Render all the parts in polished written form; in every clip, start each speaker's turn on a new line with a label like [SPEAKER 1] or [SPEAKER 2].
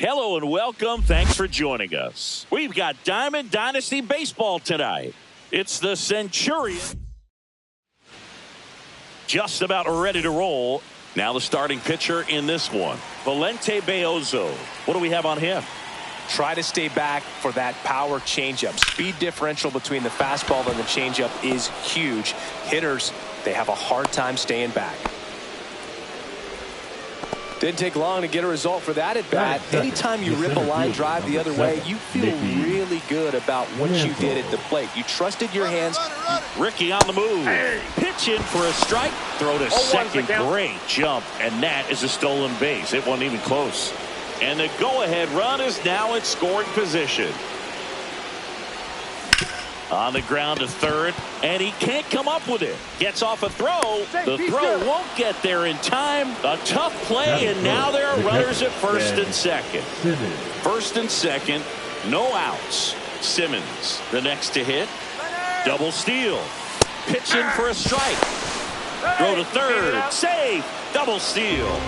[SPEAKER 1] Hello and welcome. Thanks for joining us. We've got Diamond Dynasty Baseball tonight. It's the Centurion just about ready to roll. Now the starting pitcher in this one, Valente Beozo. What do we have on him?
[SPEAKER 2] Try to stay back for that power changeup. Speed differential between the fastball and the changeup is huge. Hitters, they have a hard time staying back. Didn't take long to get a result for that at bat. Anytime you rip a line drive the other way, you feel really good about what you did at the plate. You trusted your hands.
[SPEAKER 1] Ricky on the move. Pitching for a strike. Throw to second. Great jump. And that is a stolen base. It wasn't even close. And the go-ahead run is now in scoring position. On the ground to third, and he can't come up with it. Gets off a throw. The throw won't get there in time. A tough play, and now there are runners at first and second. First and second, no outs. Simmons, the next to hit. Double steal. Pitching for a strike. Throw to third. Save. Double steal.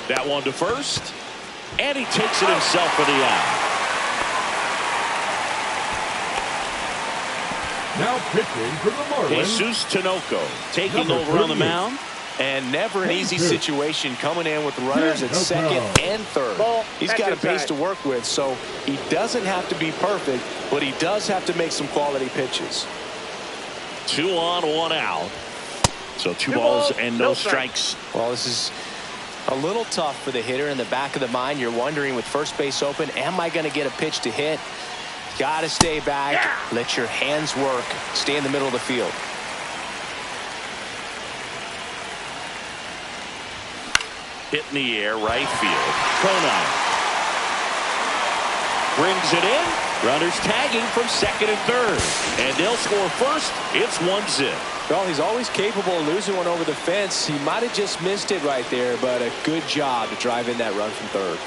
[SPEAKER 1] That one to first, and he takes it himself for the out.
[SPEAKER 3] Now pitching for the Marlins,
[SPEAKER 1] Jesus Tinoco taking over on the mound.
[SPEAKER 2] And never an easy situation coming in with runners at second and third. He's got a base to work with, so he doesn't have to be perfect, but he does have to make some quality pitches.
[SPEAKER 1] 2 on, 1 out. So two balls and no strikes.
[SPEAKER 2] Well, this is a little tough for the hitter. In the back of the mind, you're wondering with first base open, am I going to get a pitch to hit? Got to stay back. Let your hands work. Stay in the middle of the field.
[SPEAKER 1] Hit in the air, right field. Conine brings it in. Runners tagging from second and third. And they'll score first. It's 1-0.
[SPEAKER 2] Well, he's always capable of losing one over the fence. He might have just missed it right there, but a good job to drive in that run from third.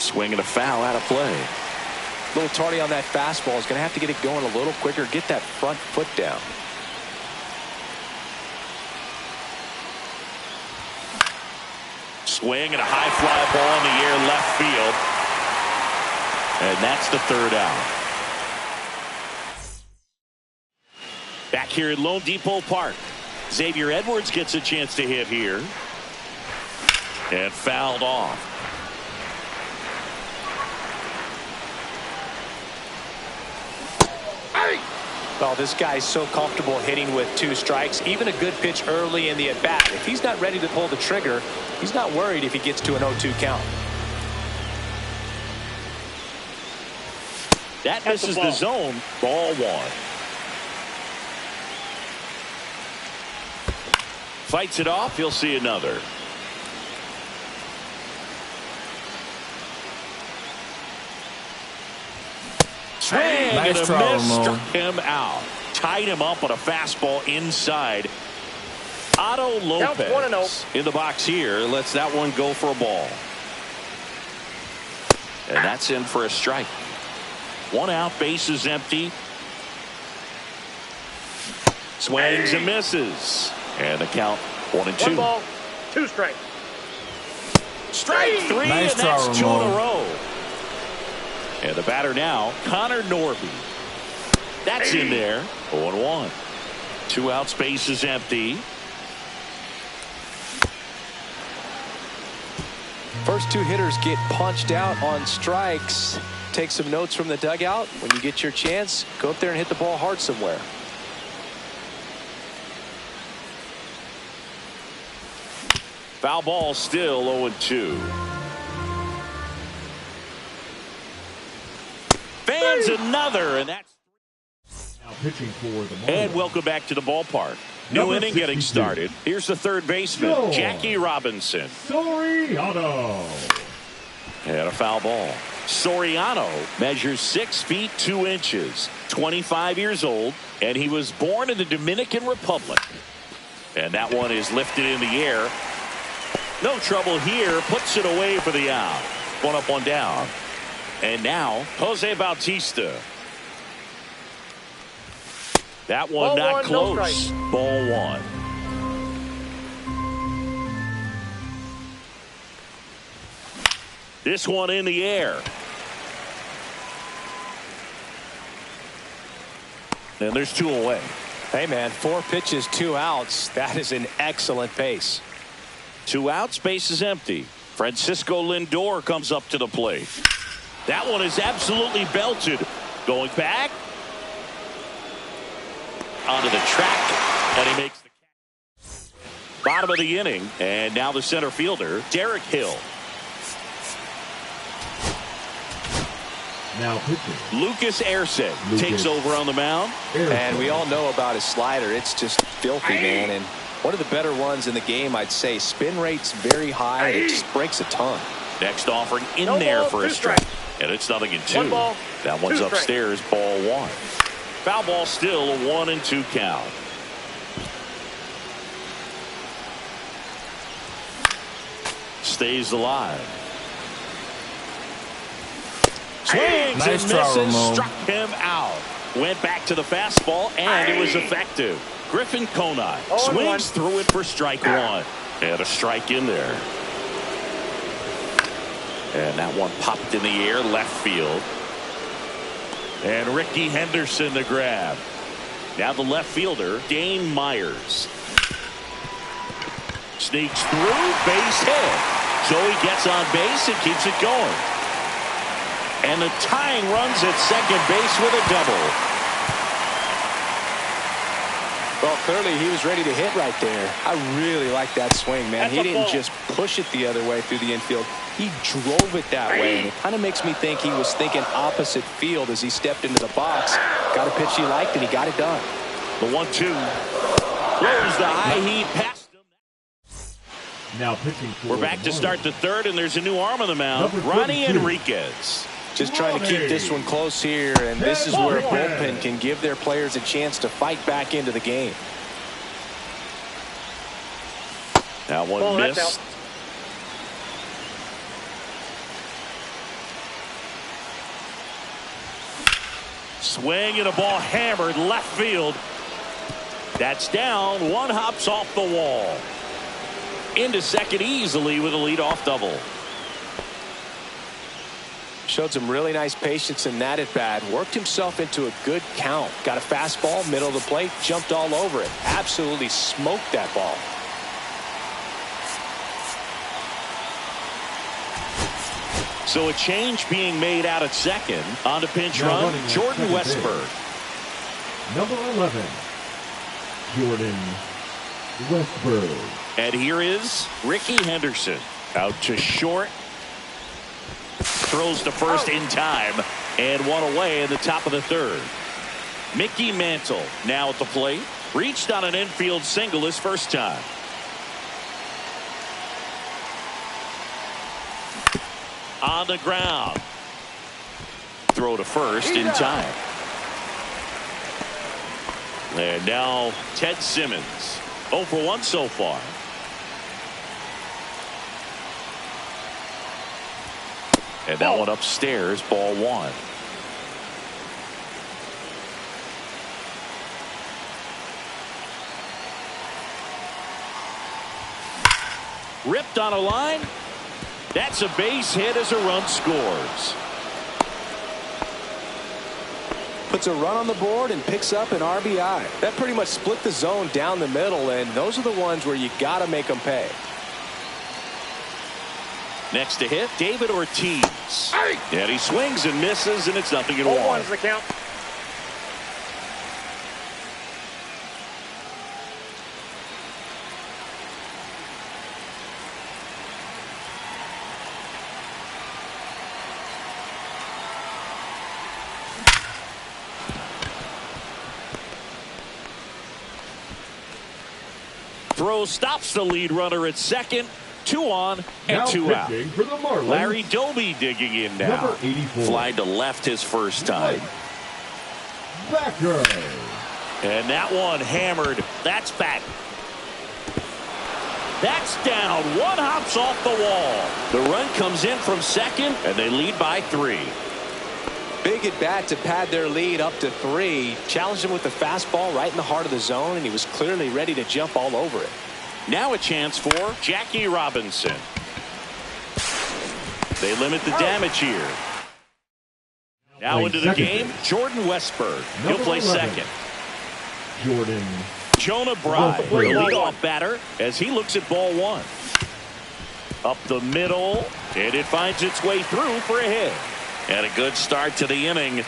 [SPEAKER 1] Swing and a foul out of play.
[SPEAKER 2] A little tardy on that fastball. He's going to have to get it going a little quicker. Get that front foot down.
[SPEAKER 1] Swing and a high fly ball in the air left field. And that's the third out. Back here at Lone Depot Park, Xavier Edwards gets a chance to hit here. And fouled off.
[SPEAKER 2] Well, this guy's so comfortable hitting with 2 strikes. Even a good pitch early in the at-bat. If he's not ready to pull the trigger, he's not worried if he gets to an 0-2 count.
[SPEAKER 1] That misses the zone. Ball 1. Fights it off. He'll see another. Swing and a miss, struck him out. Tied him up on a fastball inside. Otto Lopez in the box here lets that one go for a ball. And that's in for a strike. 1 out, base is empty. Swings and misses. And the count 1-2.
[SPEAKER 4] 1 ball, 2 strikes.
[SPEAKER 1] Strike 3, and that's 2 in a row. And the batter now, Connor Norby. That's in there. 0-1. 2 outs, base is empty.
[SPEAKER 2] First 2 hitters get punched out on strikes. Take some notes from the dugout. When you get your chance, go up there and hit the ball hard somewhere.
[SPEAKER 1] Foul ball, still 0-2. Fans another, and that's.
[SPEAKER 3] now pitching for the Marlins.
[SPEAKER 1] And welcome back to the ballpark. New inning getting started. Here's the third baseman, Jackie Robinson.
[SPEAKER 3] Soriano.
[SPEAKER 1] And a foul ball. Soriano measures 6 feet 2 inches, 25 years old, and he was born in the Dominican Republic. And that one is lifted in the air. No trouble here. Puts it away for the out. 1 up, 1 down. And now Jose Bautista. That one
[SPEAKER 4] Ball
[SPEAKER 1] not
[SPEAKER 4] 1,
[SPEAKER 1] close.
[SPEAKER 4] no
[SPEAKER 1] Ball 1. This one in the air. And there's 2 away.
[SPEAKER 2] Hey, man, 4 pitches, 2 outs. That is an excellent pace.
[SPEAKER 1] 2 outs, base is empty. Francisco Lindor comes up to the plate. That one is absolutely belted. Going back. Onto the track. And he makes the catch. Bottom of the inning. And now the center fielder, Derek Hill.
[SPEAKER 3] Now pitching.
[SPEAKER 1] Lucas Erceg takes over on the mound.
[SPEAKER 2] And we all know about his slider. It's just filthy, man. And one of the better ones in the game, I'd say. Spin rate's very high, and it just breaks a ton.
[SPEAKER 1] Next offering in there for a strike. And it's 0-2. That one's upstairs, ball 1. Foul ball still, a 1-2 count. Stays alive. Swings
[SPEAKER 4] Nice
[SPEAKER 1] and
[SPEAKER 4] try,
[SPEAKER 1] misses,
[SPEAKER 4] Ramon.
[SPEAKER 1] struck him out. Went back to the fastball, and it was effective. Griffin Conine swings through it for strike 1. And a strike in there. And that one popped in the air, left field. And Ricky Henderson the grab. Now the left fielder, Dane Myers. Sneaks through, base hit. So he gets on base and keeps it going. And the tying runs at second base with a double.
[SPEAKER 2] Well, clearly he was ready to hit right there. I really like that swing, man. He didn't just push it the other way through the infield. He drove it that way. And it kind of makes me think he was thinking opposite field as he stepped into the box. Got a pitch he liked, and he got it done.
[SPEAKER 1] The 1-2. Throws the high heat past him.
[SPEAKER 3] Now pitching for
[SPEAKER 1] We're back to start the third, and there's a new arm on the mound.
[SPEAKER 3] Number
[SPEAKER 1] Ronnie
[SPEAKER 3] 32.
[SPEAKER 1] Enriquez.
[SPEAKER 2] Just trying to keep this one close here, and this is where a bullpen can give their players a chance to fight back into the game.
[SPEAKER 1] That one missed. Swing and a ball hammered left field. That's down. One hops off the wall. Into second easily with a leadoff double.
[SPEAKER 2] Showed some really nice patience in that at bat. Worked himself into a good count. Got a fastball, middle of the plate, jumped all over it. Absolutely smoked that ball.
[SPEAKER 1] So a change being made out at second. On to pinch run, Jordan Westburg.
[SPEAKER 3] Number 11, Jordan Westburg.
[SPEAKER 1] And here is Ricky Henderson. Out to short. Throws to first in time. And one away in the top of the third. Mickey Mantle now at the plate. Reached on an infield single his first time. On the ground. Throw to first in time. And now Ted Simmons. 0 for 1 so far. And that one upstairs, ball 1. Ripped on a line. That's a base hit as a run scores.
[SPEAKER 2] Puts a run on the board and picks up an RBI. That pretty much split the zone down the middle, and those are the ones where you got to make them pay.
[SPEAKER 1] Next to hit, David Ortiz. And he swings and misses, and it's 0-1.
[SPEAKER 5] The count.
[SPEAKER 1] Throw stops the lead runner at second. 2 on and
[SPEAKER 3] Now
[SPEAKER 1] 2 out.
[SPEAKER 3] pitching for the Marlins,
[SPEAKER 1] Larry Doby digging in now.
[SPEAKER 3] Number 84.
[SPEAKER 1] Flied to left his first time.
[SPEAKER 3] Backer.
[SPEAKER 1] And that one hammered. That's back. That's down. One hops off the wall. The run comes in from second, and they lead by 3.
[SPEAKER 2] Big at bat to pad their lead up to 3. Challenged him with the fastball right in the heart of the zone, and he was clearly ready to jump all over it.
[SPEAKER 1] Now a chance for Jackie Robinson. They limit the damage here. Now into the game, Jordan Westburg. He'll play second.
[SPEAKER 3] Jordan.
[SPEAKER 1] Jonah Bride, the leadoff batter, as he looks at ball one. Up the middle, and it finds its way through for a hit. And a good start to the inning.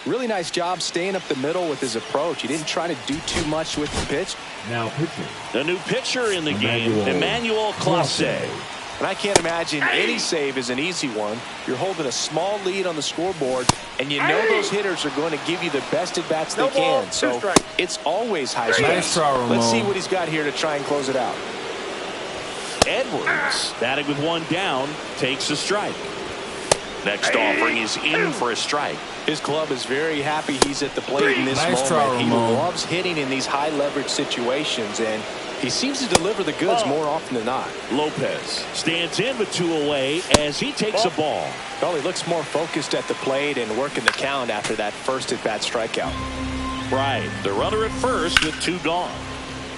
[SPEAKER 2] Really nice job staying up the middle with his approach. He didn't try to do too much with the pitch.
[SPEAKER 3] Now pitching.
[SPEAKER 1] The new pitcher in the game, Emmanuel Clase.
[SPEAKER 2] And I can't imagine any save is an easy one. You're holding a small lead on the scoreboard, and you know those hitters are going to give you the best at-bats they can. So it's always high stress. Let's see what he's got here to try and close it out.
[SPEAKER 1] Edwards, batting with one down, takes a strike. Next offering is in for a strike.
[SPEAKER 2] His club is very happy he's at the plate in this moment. He loves hitting in these high-leverage situations, and he seems to deliver the goods more often than not.
[SPEAKER 1] Lopez stands in with two away as he takes a ball.
[SPEAKER 2] Well, he looks more focused at the plate and working the count after that first at-bat strikeout.
[SPEAKER 1] Right, the runner at first with two gone.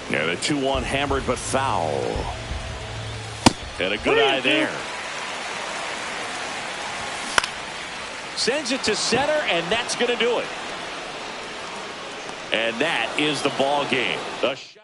[SPEAKER 1] Now the 2-1 hammered but foul. And a good eye there. Sends it to center, and that's going to do it. And that is the ball game. The shutout.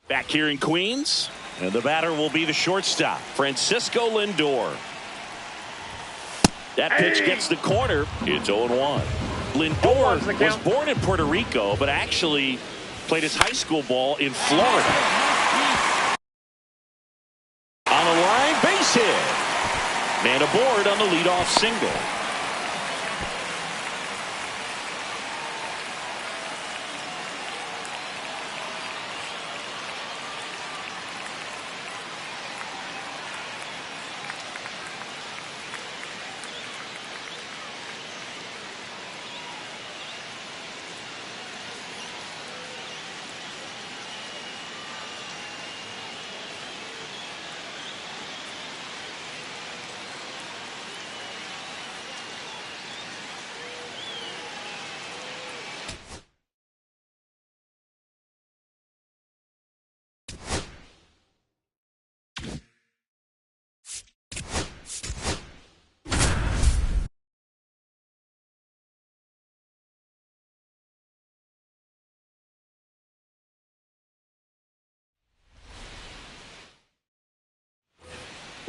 [SPEAKER 1] Back here in Queens, and the batter will be the shortstop, Francisco Lindor. That pitch gets the corner. It's 0-1. Lindor was born in Puerto Rico, but actually played his high school ball in Florida. On the line, base hit. Man aboard on the leadoff single.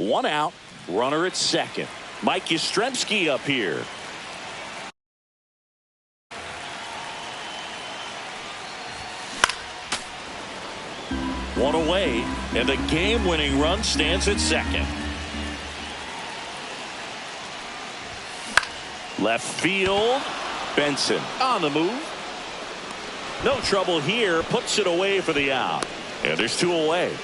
[SPEAKER 1] One out, runner at second. Mike Yastrzemski up here. One away, and the game-winning run stands at second. Left field, Benson on the move. No trouble here, puts it away for the out. And there's two away.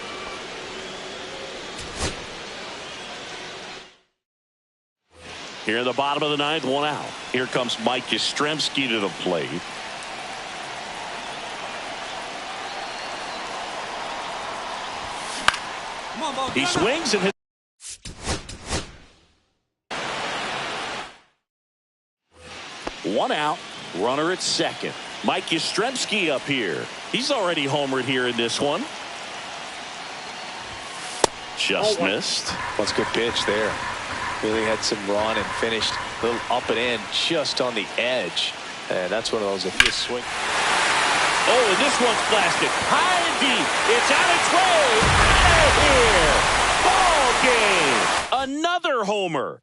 [SPEAKER 1] Here in the bottom of the ninth, one out. Here comes Mike Yastrzemski to the plate. He swings and hits. One out, runner at second. Mike Yastrzemski up here. He's already homered here in this one. Just missed.
[SPEAKER 2] That's a good pitch there. Really had some run and finished a little up and in just on the edge. And that's one of those, if you swing.
[SPEAKER 1] Oh, and this one's blasted high and deep. It's on its way. Out of here. Ball game. Another homer.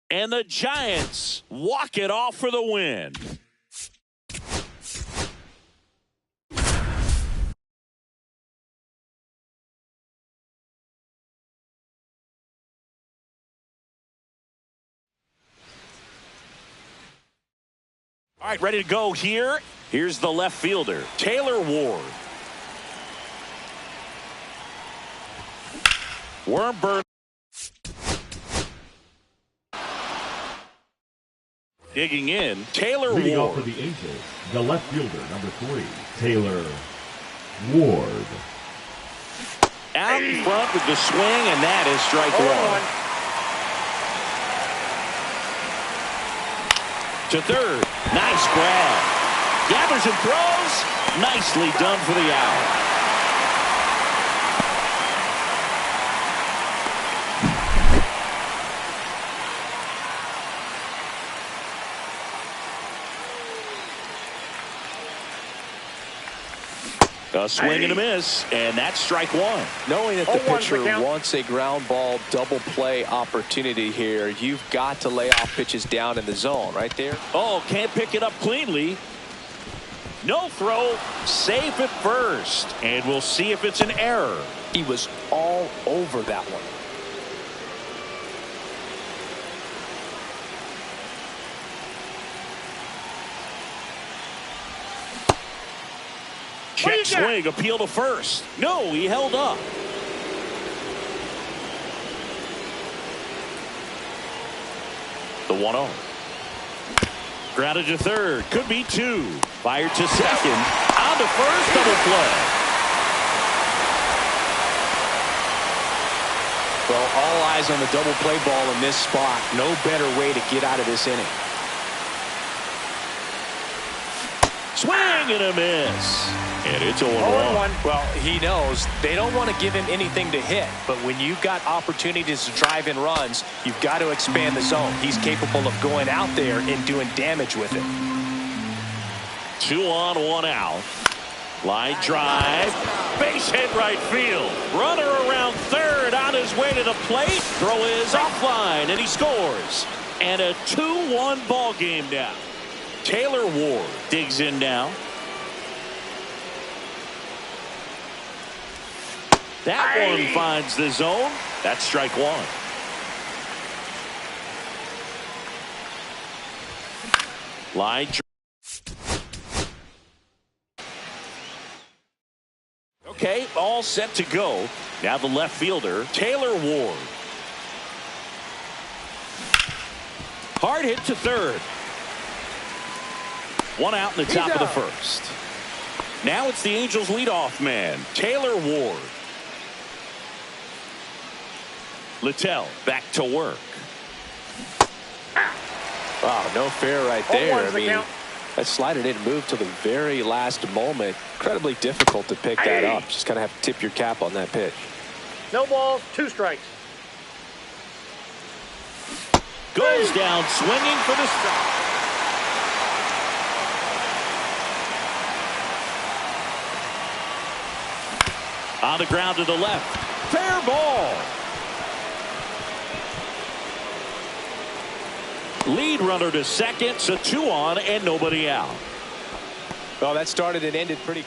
[SPEAKER 1] And the Giants walk it off for the win. All right, ready to go here. Here's the left fielder, Taylor Ward. Wormburn. Digging in, Taylor
[SPEAKER 3] Leading
[SPEAKER 1] Ward.
[SPEAKER 3] off for the Angels, the left fielder, number 3, Taylor Ward.
[SPEAKER 1] Out in front with the swing, and that is strike one. To third, nice grab. Gathers and throws, nicely done for the out. A swing and a miss, and that's strike one.
[SPEAKER 2] Knowing that the pitcher wants a ground ball double play opportunity here, you've got to lay off pitches down in the zone right there.
[SPEAKER 1] Oh, can't pick it up cleanly. No throw, safe at first, and we'll see if it's an error.
[SPEAKER 2] He was all over that one.
[SPEAKER 1] Check swing, appeal to first. No, he held up. The 1-0. Grounded to third. Could be two. Fired to second. On to first. Double play.
[SPEAKER 2] Well, all eyes on the double play ball in this spot. No better way to get out of this inning.
[SPEAKER 1] Swing and a miss. And it's 0-1.
[SPEAKER 2] Well, he knows they don't want to give him anything to hit, but when you've got opportunities to drive in runs, you've got to expand the zone. He's capable of going out there and doing damage with it.
[SPEAKER 1] 2 on, 1 out. Line drive. Base hit right field. Runner around third on his way to the plate. Throw is offline, and he scores. And a 2-1 ball game now. Taylor Ward digs in now. That one finds the zone. That's strike one. Line. Okay, all set to go. Now the left fielder, Taylor Ward. Hard hit to third. One out in the top of the first. Now it's the Angels leadoff man, Taylor Ward. Littell back to work.
[SPEAKER 2] Wow, no fair right there. I mean, that slider didn't move till the very last moment. Incredibly difficult to pick that up. Just kind of have to tip your cap on that pitch.
[SPEAKER 4] No balls, 2 strikes.
[SPEAKER 1] Goes down swinging for the strike. On the ground to the left. Fair ball. Lead runner to second, so 2 on and nobody out.
[SPEAKER 2] Well, that started and ended pretty.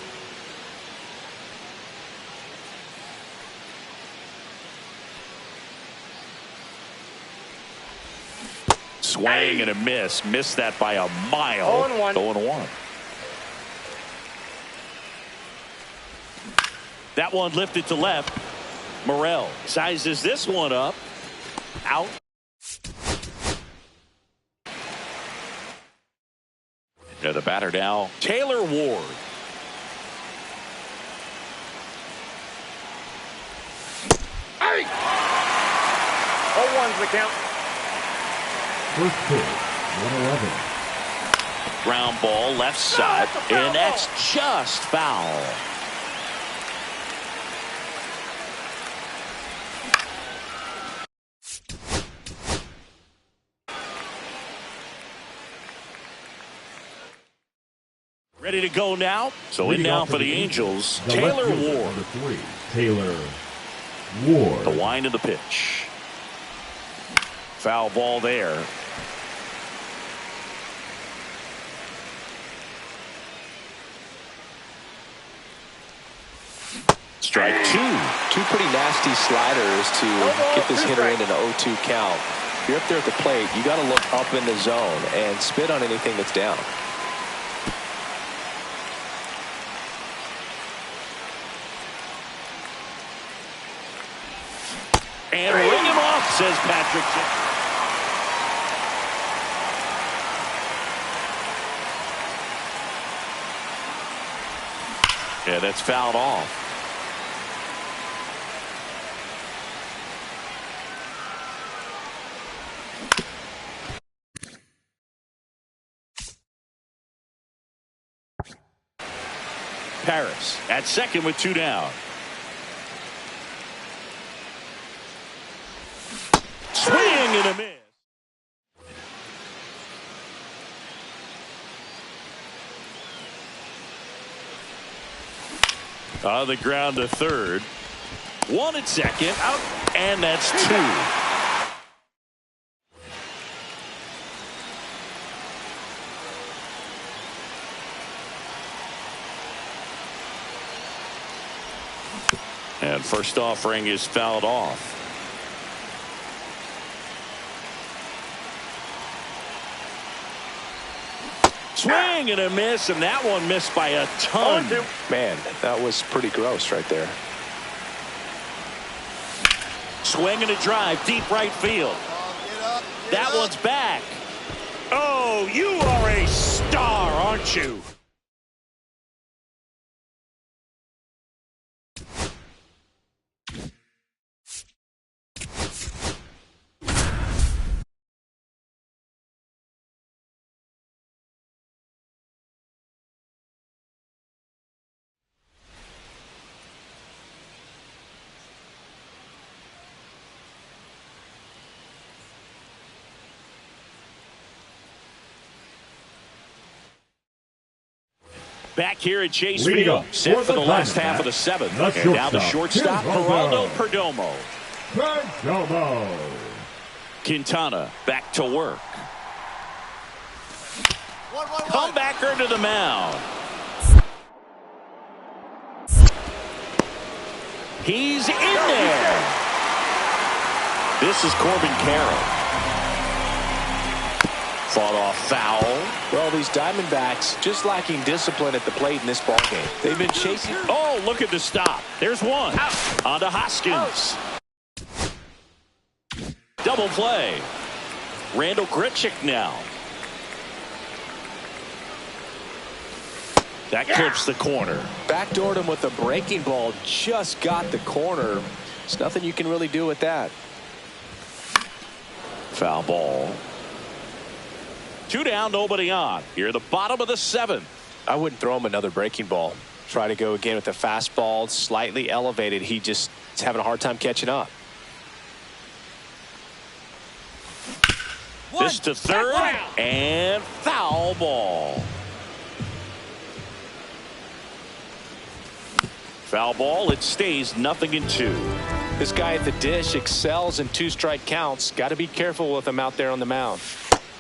[SPEAKER 1] Swing and a miss. Missed that by a mile.
[SPEAKER 4] 0-1.
[SPEAKER 1] 0-1. That one lifted to left. Morel sizes this one up. Out. To the batter now, Taylor Ward.
[SPEAKER 4] Hey! 0-1's the count.
[SPEAKER 3] First pitch, 111.
[SPEAKER 1] Ground ball left side, and that's just foul. Ready to go now. So in now for the Angels, Taylor Ward.
[SPEAKER 3] Number 3, Taylor Ward.
[SPEAKER 1] The wind of the pitch. Foul ball there. Strike 2.
[SPEAKER 2] Two pretty nasty sliders to get this hitter in an 0-2 count. If you're up there at the plate, you got to look up in the zone and spit on anything that's down.
[SPEAKER 1] And ring him off, says Patrick. Yeah, that's fouled off. Paris at second with 2 down. Swing and a miss. On the ground to third. 1 at second. Out. And that's 2. And first offering is fouled off. Swing and a miss, and that one missed by a ton.
[SPEAKER 2] Man, that was pretty gross right there.
[SPEAKER 1] Swing and a drive, deep right field. That one's back. Oh, you are a star, aren't you? Back here at Chase Field, set for the last half of the 7th. And now the shortstop, Geraldo Perdomo. Quintana back to work. Comebacker to the mound. He's in there. This is Corbin Carroll. Fought off foul.
[SPEAKER 2] Well, these Diamondbacks just lacking discipline at the plate in this ballgame. They've been chasing.
[SPEAKER 1] Oh, look at the stop. There's one. On to Hoskins. Double play. Randall Grichuk now. That clips the corner.
[SPEAKER 2] Backdoored him with a breaking ball. Just got the corner. There's nothing you can really do with that.
[SPEAKER 1] Foul ball. 2 down, nobody on. Here at the bottom of the 7th.
[SPEAKER 2] I wouldn't throw him another breaking ball. Try to go again with the fastball, slightly elevated. He just is having a hard time catching up.
[SPEAKER 1] This to third, and foul ball. Foul ball. It stays 0-2.
[SPEAKER 2] This guy at the dish excels in 2-strike counts. Got to be careful with him out there on the mound.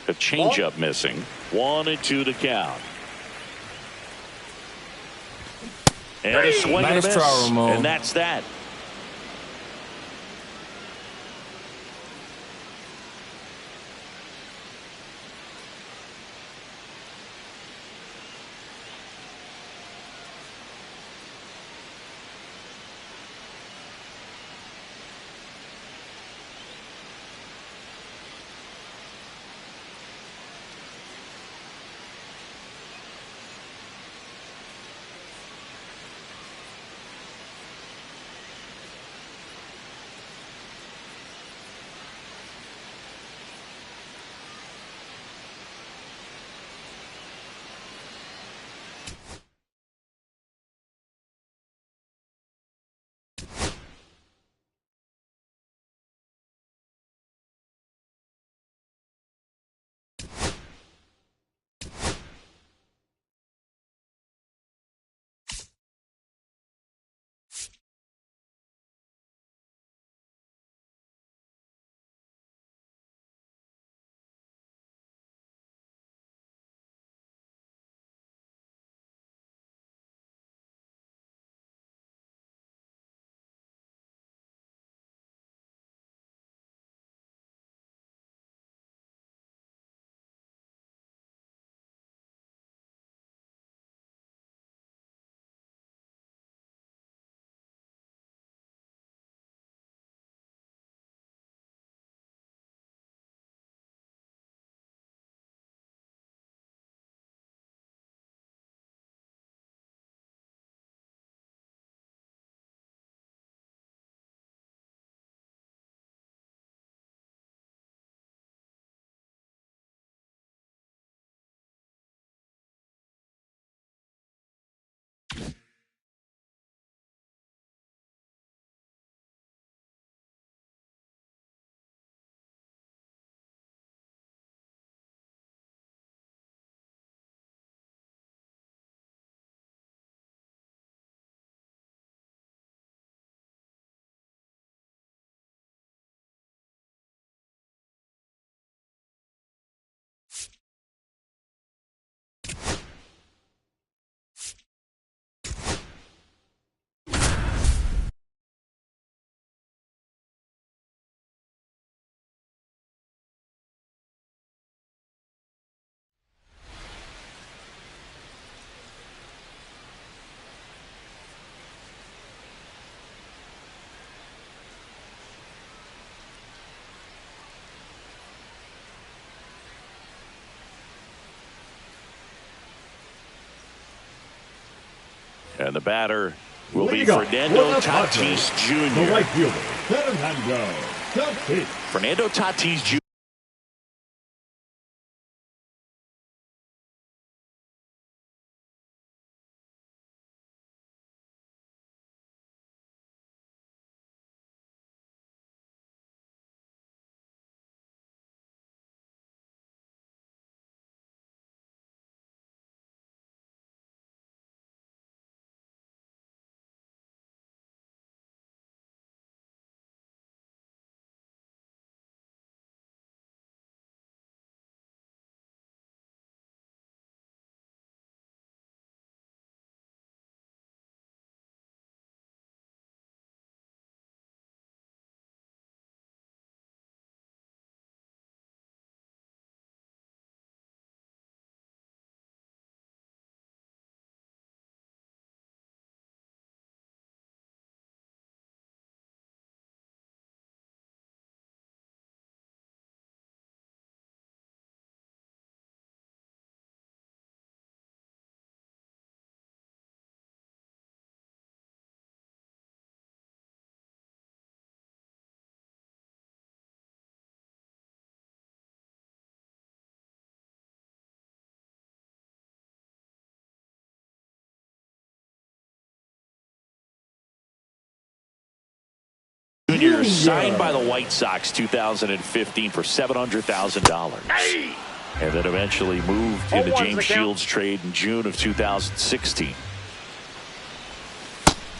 [SPEAKER 1] A changeup missing. 1-2 to count. And a swing and a miss. And that's that. And the batter will be Fernando Tatis Jr.
[SPEAKER 3] The right fielder, Fernando Tatis.
[SPEAKER 1] Fernando Tatis Jr. Jr. signed by the White Sox 2015 for $700,000. And then eventually moved in the James Shields trade in June of 2016.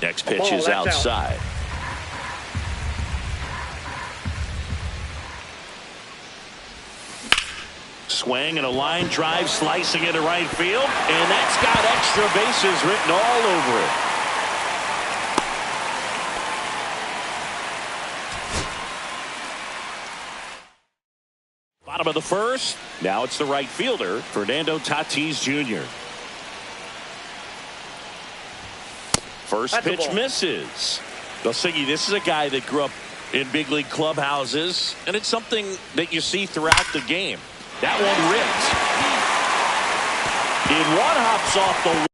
[SPEAKER 1] Next pitch is outside. Swing and a line drive slicing into right field, and that's got extra bases written all over it. Bottom of the first. Now it's the right fielder, Fernando Tatis Jr. First pitch misses. Well, Siggy, this is a guy that grew up in big league clubhouses, and it's something that you see throughout the game. That one ripped. In one hops off the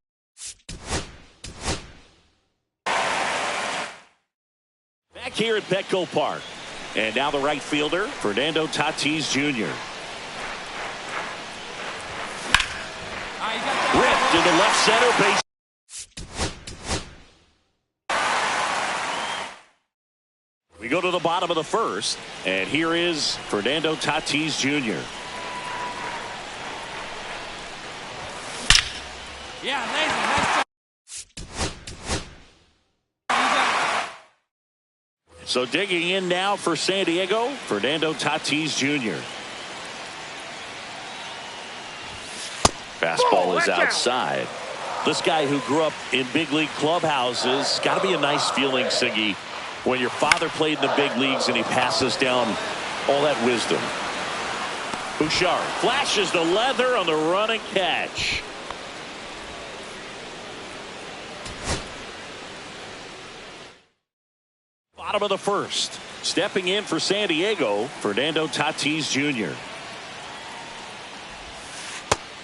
[SPEAKER 1] back here at Petco Park. And now the right fielder, Fernando Tatis Jr. Ripped into left center base. We go to the bottom of the first, and here is Fernando Tatis Jr.
[SPEAKER 5] Yeah, nice.
[SPEAKER 1] So digging in now for San Diego, Fernando Tatis Jr. Fastball is outside. This guy who grew up in big league clubhouses, got to be a nice feeling, Siggy, when your father played in the big leagues and he passes down all that wisdom. Bouchard flashes the leather on the running catch. Bottom of the first. Stepping in for San Diego, Fernando Tatis Jr.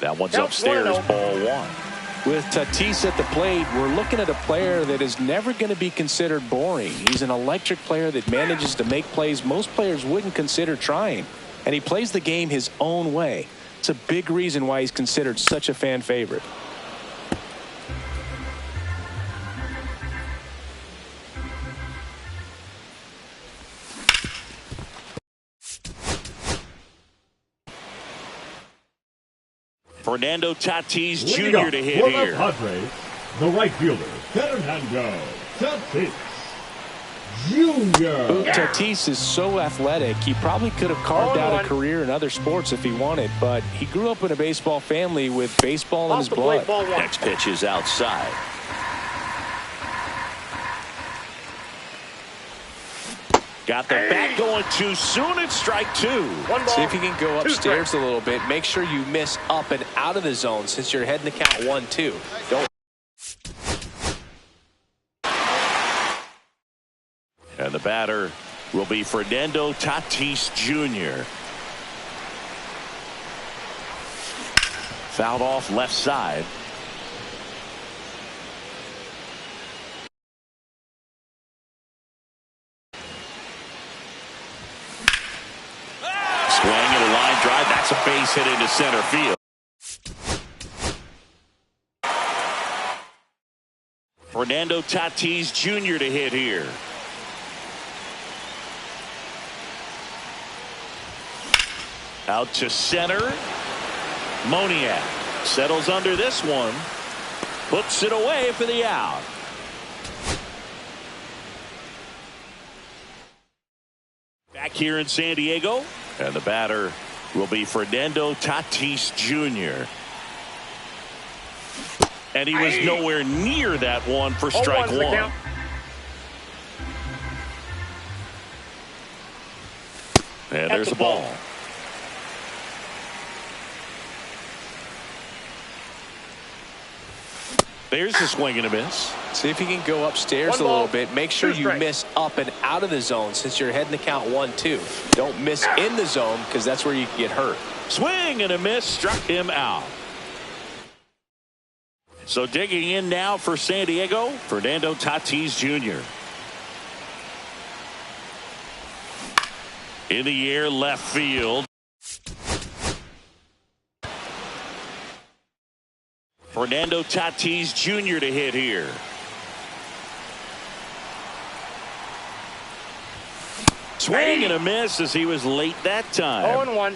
[SPEAKER 1] That one's upstairs, ball one.
[SPEAKER 2] With Tatis at the plate, we're looking at a player that is never going to be considered boring. He's an electric player that manages to make plays most players wouldn't consider trying. And he plays the game his own way. It's a big reason why he's considered such a fan favorite.
[SPEAKER 1] Fernando Tatis Jr. to hit here.
[SPEAKER 3] Padres, the right fielder, Fernando Tatis Jr.
[SPEAKER 2] Tatis is so athletic, he probably could have carved out a career in other sports if he wanted, but he grew up in a baseball family with baseball in his blood.
[SPEAKER 1] Next pitch is outside. Got the bat going too soon. It's strike two.
[SPEAKER 2] See if you can go upstairs a little bit. Make sure you miss up and out of the zone since you're heading to count 1-2. Don't.
[SPEAKER 1] And the batter will be Fernando Tatis Jr. Fouled off left side. Swing and a line drive. That's a base hit into center field. Fernando Tatis Jr. to hit here. Out to center. Moniak settles under this one. Puts it away for the out. Back here in San Diego. And the batter will be Fernando Tatis Jr. And he was nowhere near that one for strike one. And there's the ball. There's the swing and a miss.
[SPEAKER 2] See if you can go upstairs a little bit. Make sure you miss up and out of the zone since you're heading to count 1-2. Don't miss in the zone because that's where you can get hurt.
[SPEAKER 1] Swing and a miss, struck him out. So digging in now for San Diego, Fernando Tatis Jr. In the air, left field. Fernando Tatis Jr. to hit here. Swing and a miss as he was late that time.
[SPEAKER 5] 0-1.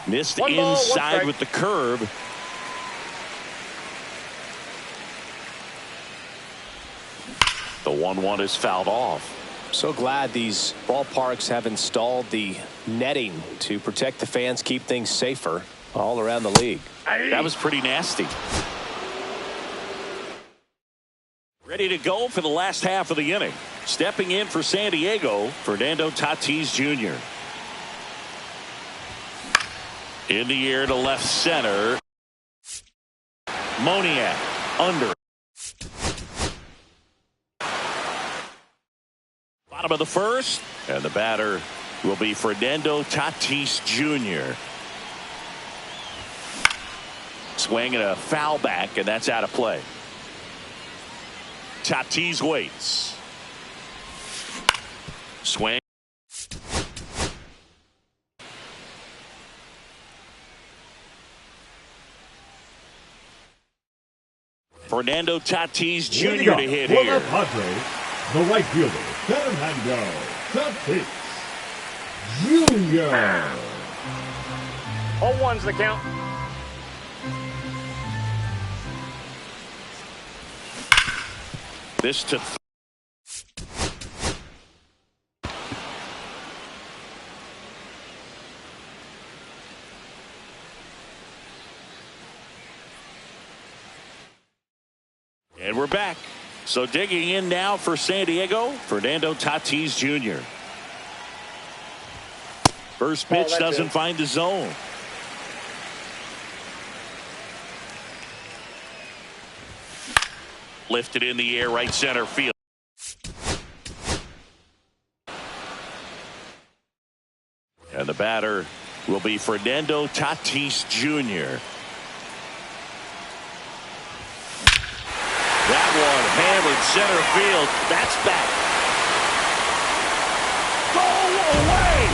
[SPEAKER 1] Missed inside with the curve. The 1-1 is fouled off.
[SPEAKER 2] So glad these ballparks have installed the netting to protect the fans, keep things safer all around the league.
[SPEAKER 1] That was pretty nasty. Ready to go for the last half of the inning. Stepping in for San Diego, Fernando Tatis Jr. In the air to left center. Moniak under. Bottom of the first, and the batter will be Fernando Tatis Jr. Swing and a foul back, and that's out of play. Tatis waits. Swing. Fernando Tatis Jr. to hit here.
[SPEAKER 3] The Padres, the right fielder, Fernando Tatis Jr.
[SPEAKER 4] 0-1's the count.
[SPEAKER 1] This to and we're back. So digging in now for San Diego, Fernando Tatis Jr. First pitch doesn't find the zone. Lifted in the air, right center field. And the batter will be Fernando Tatis Jr. That one hammered center field. That's back. Go away.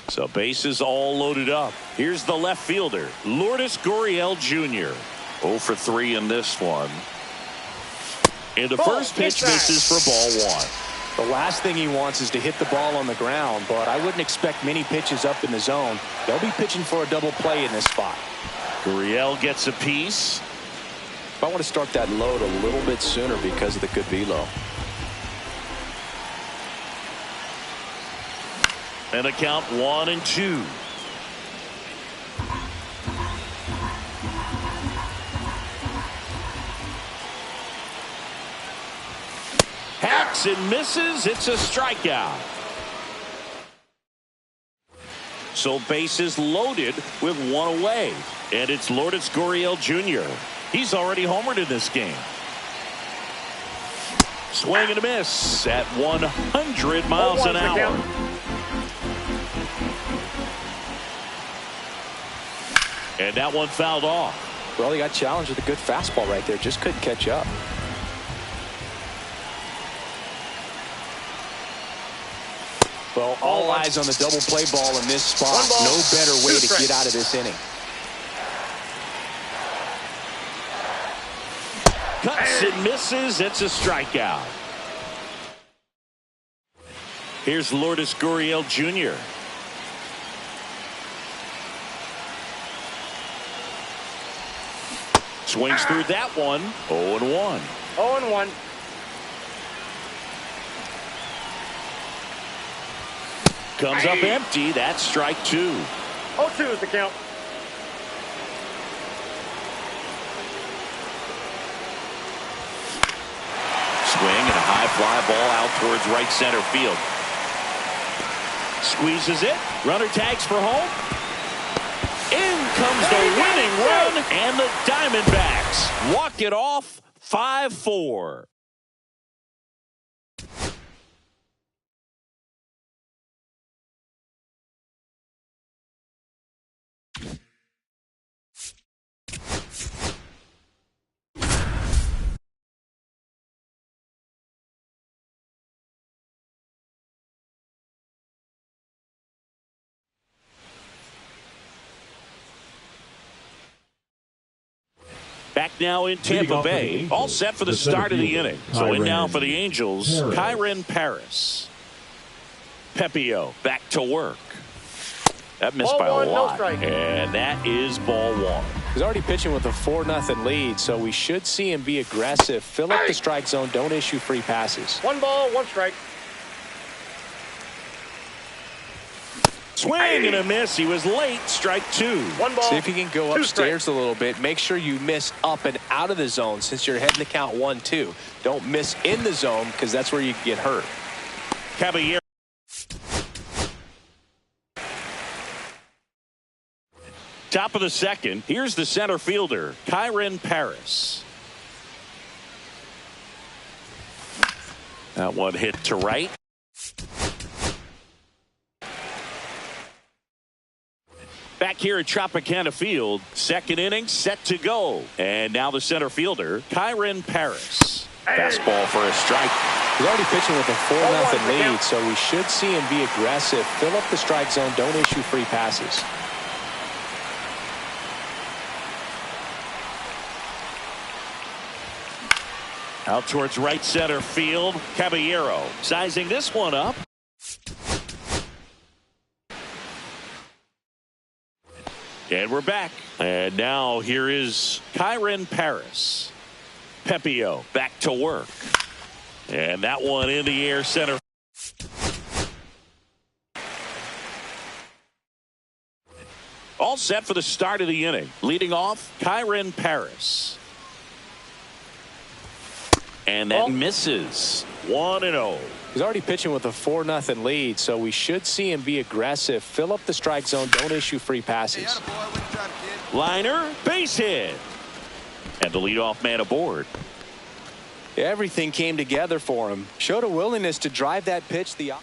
[SPEAKER 1] So bases all loaded up. Here's the left fielder, Lourdes Gurriel Jr. 0 for 3 in this one. And the first pitch misses for ball one.
[SPEAKER 2] The last thing he wants is to hit the ball on the ground, but I wouldn't expect many pitches up in the zone. They'll be pitching for a double play in this spot.
[SPEAKER 1] Gurriel gets a piece.
[SPEAKER 2] I want to start that load a little bit sooner because of the good velo.
[SPEAKER 1] And a count 1-2. Hacks and misses. It's a strikeout. So bases loaded with one away. And it's Lourdes Gurriel Jr. He's already homered in this game. Swing and a miss at 100 miles an hour. And that one fouled off.
[SPEAKER 2] Well, he got challenged with a good fastball right there. Just couldn't catch up. Well, all eyes on the double play ball in this spot. No better way to get out of this inning.
[SPEAKER 1] Cuts and misses. It's a strikeout. Here's Lourdes Gurriel Jr. Swings through that one. 0-1.
[SPEAKER 4] 0-1.
[SPEAKER 1] Comes up empty. That's strike 2.
[SPEAKER 4] 0-2 is the count.
[SPEAKER 1] Swing and a high fly ball out towards right center field. Squeezes it. Runner tags for home. In comes the winning run, and the Diamondbacks walk it off 5-4. Back now in Tampa Bay, all set for the start of the inning. So in now for the Angels, Kyren Paris. Pepio back to work. That missed by a lot. And that is ball one.
[SPEAKER 2] He's already pitching with a 4-0 lead, so we should see him be aggressive. Fill up the strike zone. Don't issue free passes.
[SPEAKER 4] 1 ball, 1 strike.
[SPEAKER 1] Swing and a miss. He was late. Strike 2.
[SPEAKER 4] 1 ball.
[SPEAKER 2] See if you can go upstairs a little bit. Make sure you miss up and out of the zone since you're heading to count 1-2. Don't miss in the zone because that's where you get hurt.
[SPEAKER 1] Caballero. Top of the second. Here's the center fielder, Kyren Paris. That one hit to right. Back here at Tropicana Field, second inning set to go. And now the center fielder, Kyren Paris. Fastball for a strike.
[SPEAKER 2] He's already pitching with a 4-0 lead, so we should see him be aggressive. Fill up the strike zone. Don't issue free passes.
[SPEAKER 1] Out towards right center field, Caballero sizing this one up. And we're back. And now here is Kyren Paris. Pepio back to work. And that one in the air center. All set for the start of the inning. Leading off, Kyren Paris. And that misses. 1-0.
[SPEAKER 2] He's already pitching with a 4-0 lead, so we should see him be aggressive. Fill up the strike zone. Don't issue free passes.
[SPEAKER 1] Liner, base hit. And the leadoff man aboard.
[SPEAKER 2] Everything came together for him. Showed a willingness to drive that pitch the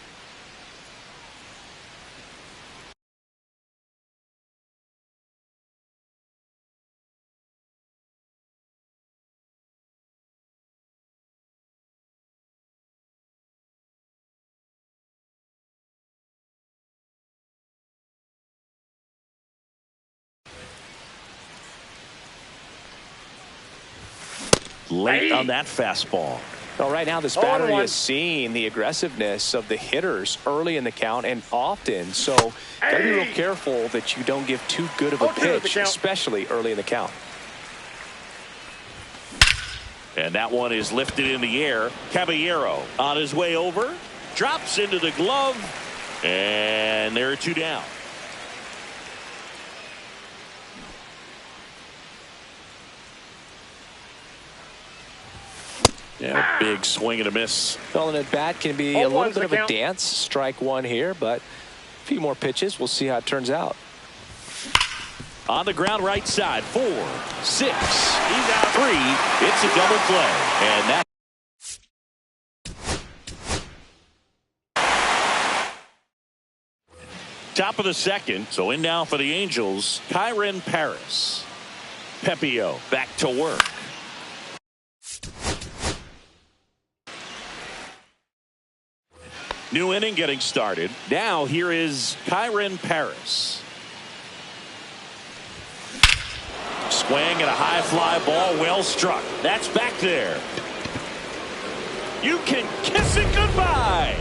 [SPEAKER 1] late on that fastball.
[SPEAKER 2] Well, right now this battery is seeing the aggressiveness of the hitters early in the count and often, so gotta be real careful that you don't give too good of a pitch, especially early in the count.
[SPEAKER 1] And that one is lifted in the air. Caballero on his way over, drops into the glove, and there are 2 down. Yeah, big swing and a miss.
[SPEAKER 2] Calling it bat can be a little bit of a dance. Strike 1 here, but a few more pitches. We'll see how it turns out.
[SPEAKER 1] On the ground right side, 4, 6. He's out 3. It's a double play. And that. Top of the second. So in now for the Angels, Kyren Paris. Pepio back to work. New inning getting started. Now here is Kyren Paris. Swing and a high fly ball, well struck. That's back there. You can kiss it goodbye.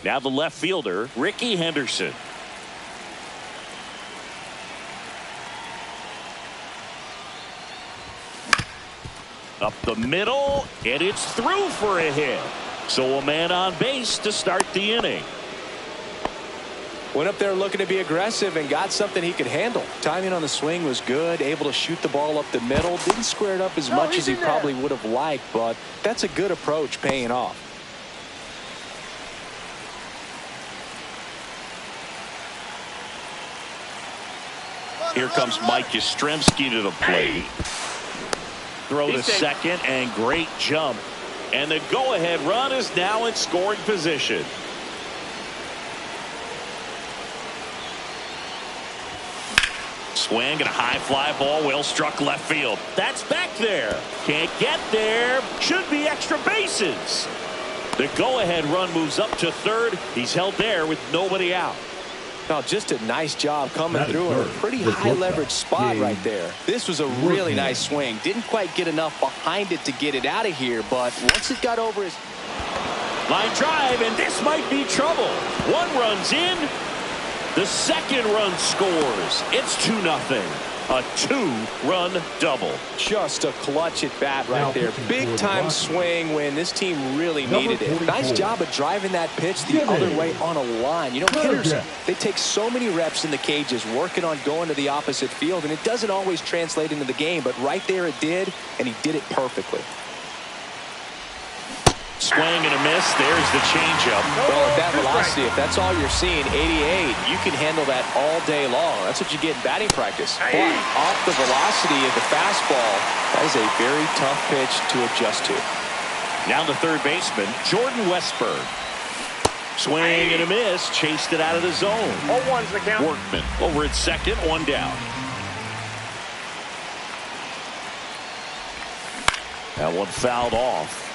[SPEAKER 1] Now the left fielder, Ricky Henderson. Up the middle, and it's through for a hit. So a man on base to start the inning.
[SPEAKER 2] Went up there looking to be aggressive and got something he could handle. Timing on the swing was good, able to shoot the ball up the middle. Didn't square it up as much as he probably would have liked, but that's a good approach, paying off.
[SPEAKER 1] Here comes Mike Yastrzemski to the plate. Throw to second, and great jump. And the go-ahead run is now in scoring position. Swing and a high fly ball, well struck left field. That's back there. Can't get there. Should be extra bases. The go-ahead run moves up to third. He's held there with nobody out.
[SPEAKER 2] Now, just a nice job coming through in a pretty high leverage spot right there. This was a really nice swing. Didn't quite get enough behind it to get it out of here, but once it got over his
[SPEAKER 1] line drive, and this might be trouble. One run's in. The second run scores. It's 2-0. A 2-run double.
[SPEAKER 2] Just a clutch at bat right there. Big time swing when this team really needed it. Nice job of driving that pitch the other way on a line. You know, hitters, they take so many reps in the cages working on going to the opposite field, and it doesn't always translate into the game, but right there it did, and he did it perfectly.
[SPEAKER 1] Swing and a miss. There's the changeup.
[SPEAKER 2] Well, at that velocity, if that's all you're seeing, 88, you can handle that all day long. That's what you get in batting practice. But off the velocity of the fastball, that is a very tough pitch to adjust to.
[SPEAKER 1] Now the third baseman, Jordan Westburg. Swing and a miss. Chased it out of the zone.
[SPEAKER 4] 0-1's the count.
[SPEAKER 1] Workman over at second, one down. That one fouled off.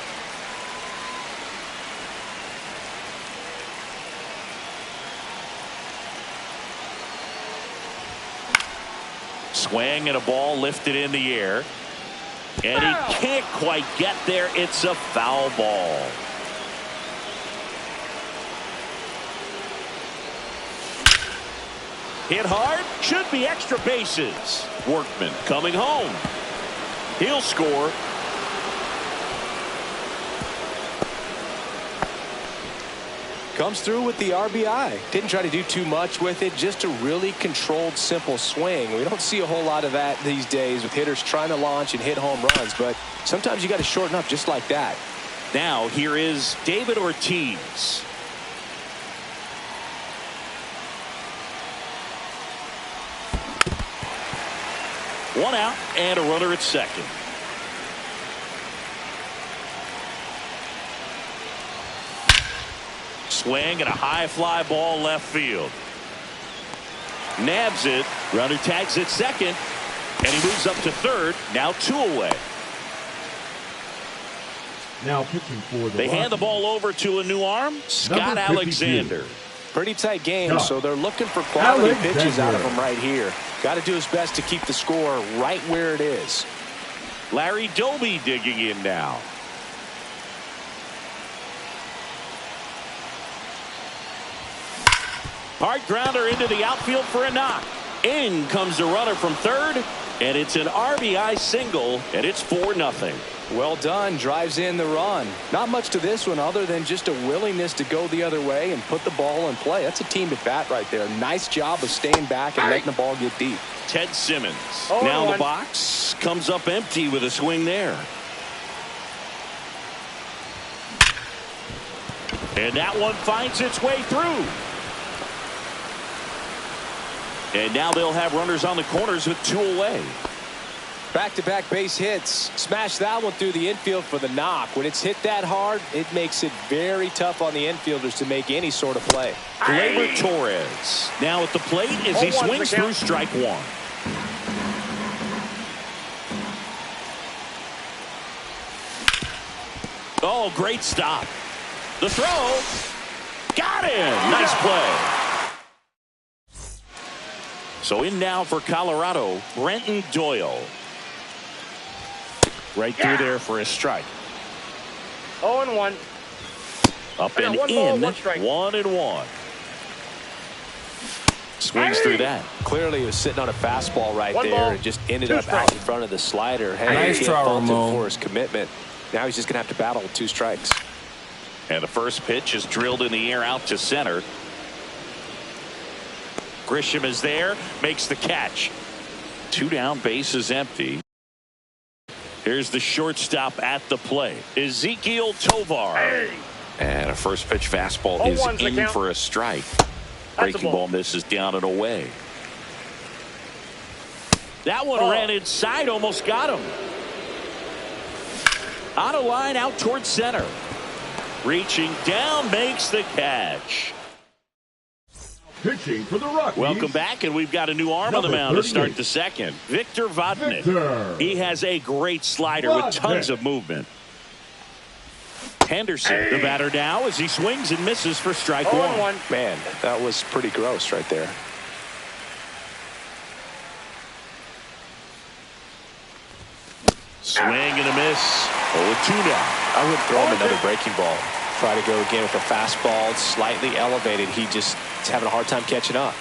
[SPEAKER 1] Swing and a ball lifted in the air. And he can't quite get there. It's a foul ball. Hit hard. Should be extra bases. Workman coming home. He'll score.
[SPEAKER 2] Comes through with the RBI. Didn't try to do too much with it. Just a really controlled, simple swing. We don't see a whole lot of that these days with hitters trying to launch and hit home runs. But sometimes you got to shorten up just like that.
[SPEAKER 1] Now here is David Ortiz. One out and a runner at second. Swing and a high fly ball left field. Nabs it. Runner tags at second. And he moves up to third. Now 2 away.
[SPEAKER 3] Now pitching for the
[SPEAKER 1] They hand the ball over to a new arm. Scott Alexander.
[SPEAKER 2] Pretty tight game, so they're looking for quality pitches out of him right here. Got to do his best to keep the score right where it is.
[SPEAKER 1] Larry Doby digging in now. Hard grounder into the outfield for a knock. In comes the runner from third, and it's an RBI single, and it's 4-0.
[SPEAKER 2] Well done. Drives in the run. Not much to this one other than just a willingness to go the other way and put the ball in play. That's a team at bat right there. Nice job of staying back and letting the ball get deep.
[SPEAKER 1] Ted Simmons. Now the box comes up empty with a swing there. And that one finds its way through. And now they'll have runners on the corners with 2 away.
[SPEAKER 2] Back-to-back base hits. Smash that one through the infield for the knock. When it's hit that hard, it makes it very tough on the infielders to make any sort of play.
[SPEAKER 1] Gleyber Torres now at the plate as he swings through strike one. Oh, great stop. The throw. Got him. Nice play. So in now for Colorado, Brenton Doyle. Right through there for a strike.
[SPEAKER 4] 0-1.
[SPEAKER 1] Up and in, 1-1. Swings through that.
[SPEAKER 2] Clearly he was sitting on a fastball right there and just ended up out in front of the slider. Hey,
[SPEAKER 5] nice
[SPEAKER 2] he
[SPEAKER 5] try,
[SPEAKER 2] can't fault him
[SPEAKER 5] Ramon.
[SPEAKER 2] for his commitment. Now he's just going to have to battle with 2 strikes.
[SPEAKER 1] And the first pitch is drilled in the air out to center. Grisham is there, makes the catch. 2 down, bases empty. Here's the shortstop at the plate, Ezequiel Tovar. And a first pitch fastball is in for a strike. Breaking ball misses down and away. That one ran inside, almost got him. On a line out towards center. Reaching down, makes the catch.
[SPEAKER 3] Pitching for the Rockies.
[SPEAKER 1] Welcome back, and we've got a new arm on the mound to start the second. Victor Vodnik. He has a great slider with tons of movement. Henderson, the batter now, as he swings and misses for strike 1.
[SPEAKER 2] Man, that was pretty gross right there.
[SPEAKER 1] Swing and a miss. 0-2 now.
[SPEAKER 2] I would throw him another breaking ball. Try to go again with a fastball, slightly elevated. He just is having a hard time catching up.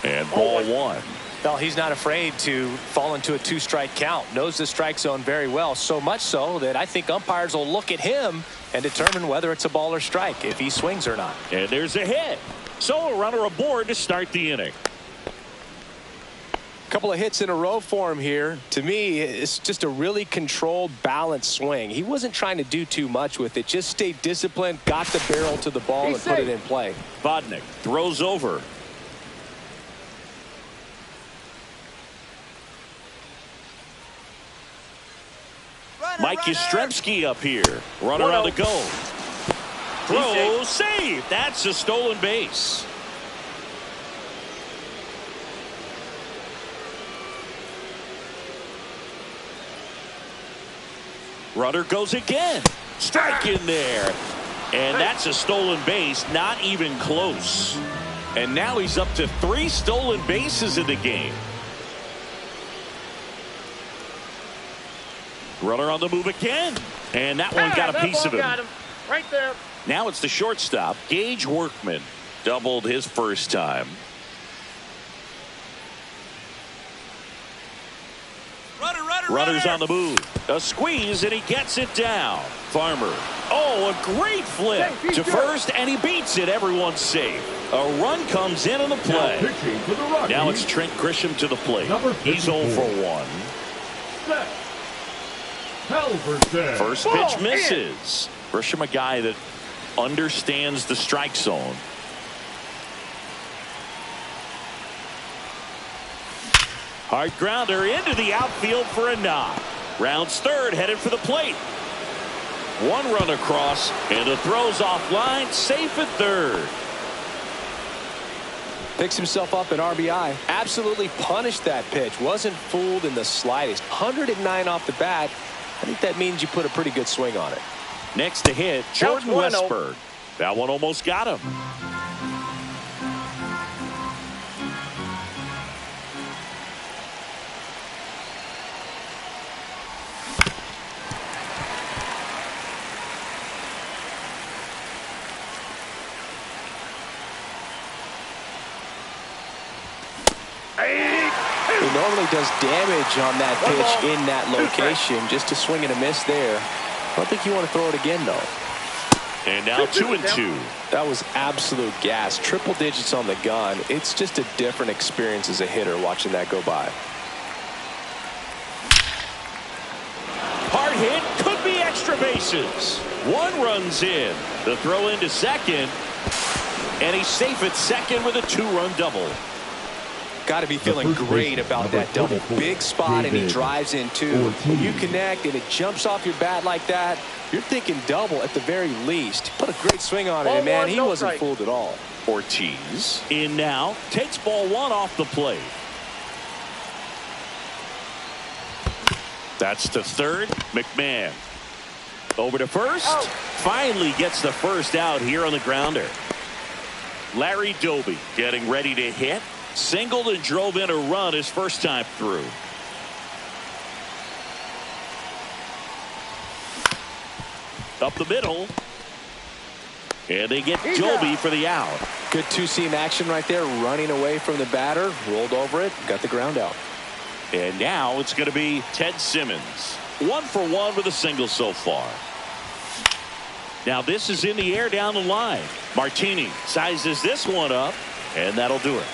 [SPEAKER 1] And ball 1.
[SPEAKER 2] Well, he's not afraid to fall into a 2-strike count. Knows the strike zone very well, so much so that I think umpires will look at him and determine whether it's a ball or strike, if he swings or not.
[SPEAKER 1] And there's a hit. So a runner aboard to start the inning.
[SPEAKER 2] Couple of hits in a row for him here. To me, it's just a really controlled, balanced swing. He wasn't trying to do too much with it. Just stayed disciplined, got the barrel to the ball, and put it in play.
[SPEAKER 1] Vodnik throws over. Mike Yastrzemski up here. Runner on the go. Throw, save. That's a stolen base. Runner goes again. Strike in there. And that's a stolen base. Not even close. And now he's up to 3 stolen bases in the game. Runner on the move again. And that one got a piece of him.
[SPEAKER 4] Got him. Right there.
[SPEAKER 1] Now it's the shortstop, Gage Workman. Doubled his first time. Runner's on the move. A squeeze, and he gets it down. Farmer. Oh, a great flip to first, and he beats it. Everyone's safe. A run comes in on the play. Now it's Trent Grisham to the plate. He's 0 for 1. First pitch misses. Grisham, a guy that understands the strike zone. Hard grounder into the outfield for a knock. Rounds third, headed for the plate. 1 run across, and the throw's offline, safe at third.
[SPEAKER 2] Picks himself up an RBI. Absolutely punished that pitch. Wasn't fooled in the slightest. 109 off the bat. I think that means you put a pretty good swing on it.
[SPEAKER 1] Next to hit, Jordan Westburg. That one almost got him.
[SPEAKER 2] He normally does damage on that pitch in that location. Just a swing and a miss there. I don't think you want to throw it again, though.
[SPEAKER 1] And now 2-2.
[SPEAKER 2] That was absolute gas. Triple digits on the gun. It's just a different experience as a hitter watching that go by.
[SPEAKER 1] Hard hit, could be extra bases. 1 runs in. The throw into second. And he's safe at second with a 2-run double.
[SPEAKER 2] Got to be feeling great about that double. Big spot, and he drives in too. When you connect and it jumps off your bat like that, you're thinking double at the very least. Put a great swing on it, and man, he wasn't fooled at all.
[SPEAKER 1] Ortiz in now, takes ball 1 off the plate. That's to third. McMahon over to first. Finally gets the first out here on the grounder. Larry Doby getting ready to hit. Singled and drove in a run his first time through. Up the middle. And they get Joby for the out.
[SPEAKER 2] Good two-seam action right there, running away from the batter, rolled over it, got the ground out.
[SPEAKER 1] And now it's going to be Ted Simmons. 1 for 1 with a single so far. Now this is in the air down the line. Martini sizes this one up, and that'll do it.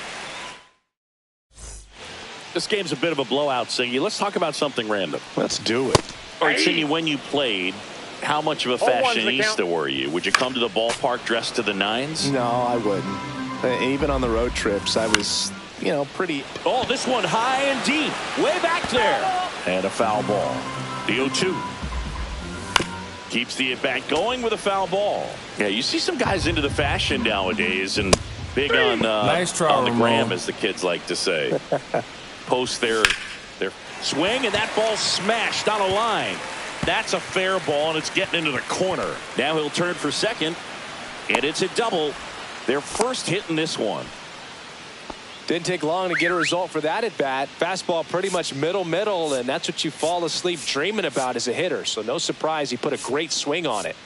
[SPEAKER 1] This game's a bit of a blowout, Singy. Let's talk about something random.
[SPEAKER 2] Let's do it.
[SPEAKER 1] All right, Singy, when you played, how much of a fashionista were you? Would you come to the ballpark dressed to the nines?
[SPEAKER 2] No, I wouldn't. Even on the road trips, I was, pretty.
[SPEAKER 1] Oh, this one high and deep. Way back there. And a foul ball. The 0-2. Keeps the at-bat going with a foul ball. Yeah, you see some guys into the fashion nowadays and big on,
[SPEAKER 5] nice try,
[SPEAKER 1] on the gram, as the kids like to say. Post their swing, and that ball smashed on a line. That's a fair ball, and it's getting into the corner. Now he'll turn for second, and it's a double. Their first hit in this one.
[SPEAKER 2] Didn't take long to get a result for that at bat. Fastball pretty much middle, and that's what you fall asleep dreaming about as a hitter. So no surprise he put a great swing on it.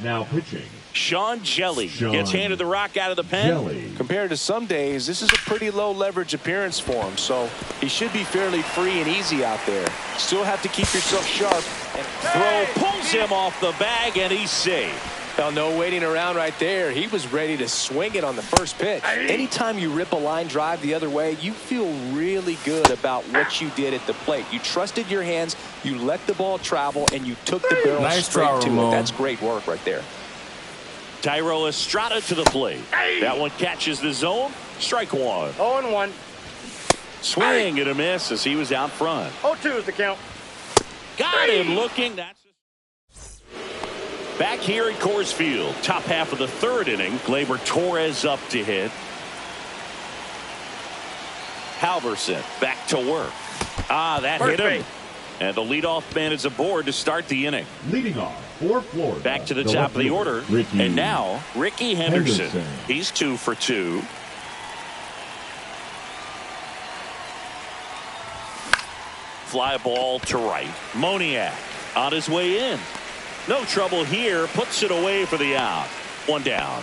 [SPEAKER 3] Now pitching.
[SPEAKER 1] Sean Jelly gets handed the rock out of the pen.
[SPEAKER 3] Jelly.
[SPEAKER 2] Compared to some days, this is a pretty low leverage appearance for him, so he should be fairly free and easy out there. Still have to keep yourself sharp. And
[SPEAKER 1] Throw pulls him off the bag, and he's safe.
[SPEAKER 2] Well, no waiting around right there. He was ready to swing it on the first pitch. Anytime you rip a line drive the other way, you feel really good about what you did at the plate. You trusted your hands, you let the ball travel, and you took the barrel straight to it. That's great work right there.
[SPEAKER 1] Thairo Estrada to the plate. That one catches the zone. Strike one.
[SPEAKER 4] 0-1.
[SPEAKER 1] Swing and a miss as he was out front.
[SPEAKER 4] 0-2 is the count.
[SPEAKER 1] Got him looking. That's back here at Coors Field. Top half of the third inning. Gleyber Torres up to hit. Halverson back to work. That hit him. And the leadoff man is aboard to start the inning.
[SPEAKER 3] Leading off for Florida.
[SPEAKER 1] Back to the top of the order. And now Ricky Henderson. He's 2 for 2. Fly ball to right. Moniak on his way in. No trouble here. Puts it away for the out. One down.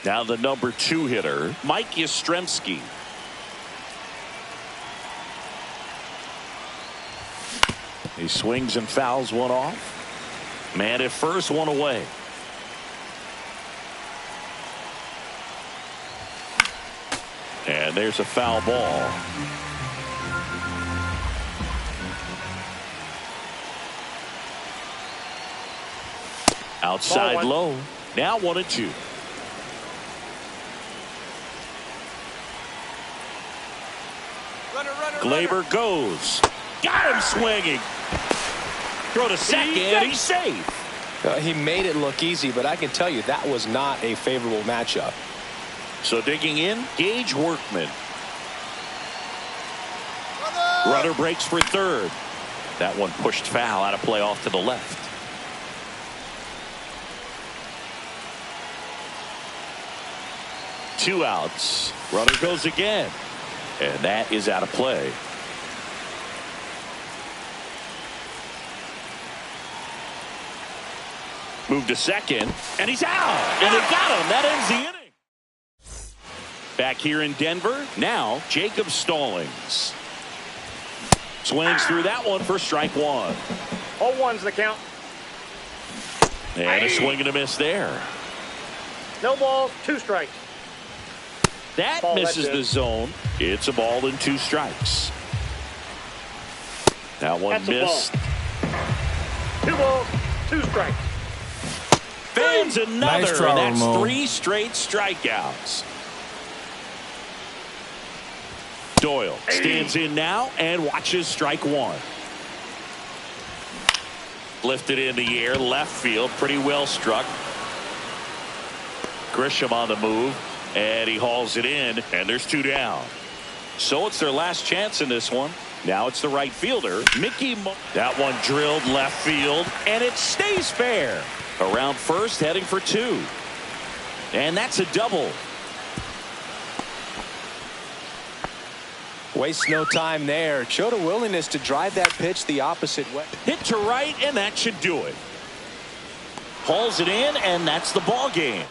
[SPEAKER 1] Now the number 2 hitter, Mike Yastrzemski. He swings and fouls one off. Man at first, one away. And there's a foul ball. Outside low. Now 1-2. Gleyber goes. Got him swinging. Throw to second. He's safe.
[SPEAKER 2] He made it look easy, but I can tell you that was not a favorable matchup.
[SPEAKER 1] So digging in, Gage Workman. Runner breaks for third. That one pushed foul out of play off to the left. Two outs. Runner goes again. And that is out of play. Move to second. And he's out. And they got him. That ends the inning. Back here in Denver. Now Jacob Stallings. Swings through that one for strike one.
[SPEAKER 4] 0-1's the count.
[SPEAKER 1] And a swing and a miss there.
[SPEAKER 4] No balls, 2 strikes.
[SPEAKER 1] That misses the zone. It's a ball and 2 strikes. That one missed.
[SPEAKER 4] 2 balls, 2 strikes.
[SPEAKER 1] Fans another. Nice try, that's Ramon. 3 straight strikeouts. Doyle stands in now and watches strike one. Lifted in the air, left field, pretty well struck. Grisham on the move, and he hauls it in, and there's 2 down. So it's their last chance in this one. Now it's the right fielder, Mickey. That one drilled left field, and it stays fair. Around first, heading for 2. And that's a double.
[SPEAKER 2] Waste no time there. Showed a willingness to drive that pitch the opposite way.
[SPEAKER 1] Hit to right, and that should do it. Hauls it in, and that's the ball game.